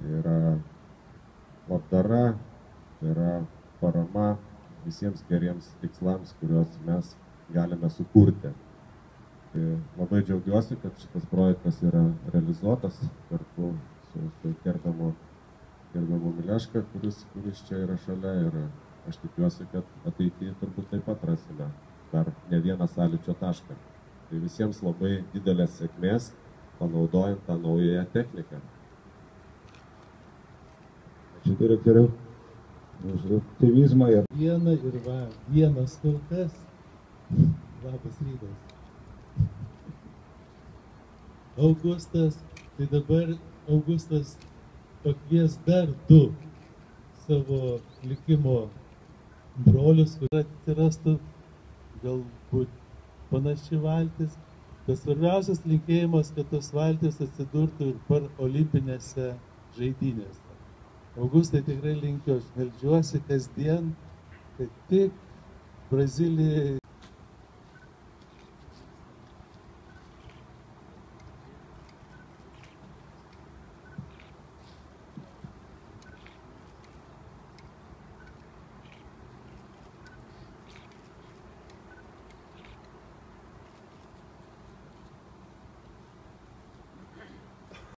Tai yra labdara, tai yra parama visiems geriems tikslams, kuriuos mes galime sukurti. Tai labai džiaugiuosi, kad šitas projektas yra realizuotas kartu su gerbiamu Mileška, kuris čia yra šalia, ir aš tikiuosi, kad ateityje turbūt taip pat rasime dar ne vieną sąlyčio tašką. Tai visiems labai didelės sėkmės, panaudojant tą naująją techniką. Ačiū direktoriau už optimizmą. Vienas kol kas. Labas rytas. Augustas, tai dabar Augustas pakvies dar 2 savo likimo brolius, kur atsirastų galbūt panaši valtis. Tas svarbiausias linkėjimas, kad tos valtis atsidurtų ir per olimpinėse žaidynėse. Augustai, tikrai linkiu, aš meldžiuosi kasdien, kad tik Brazilijai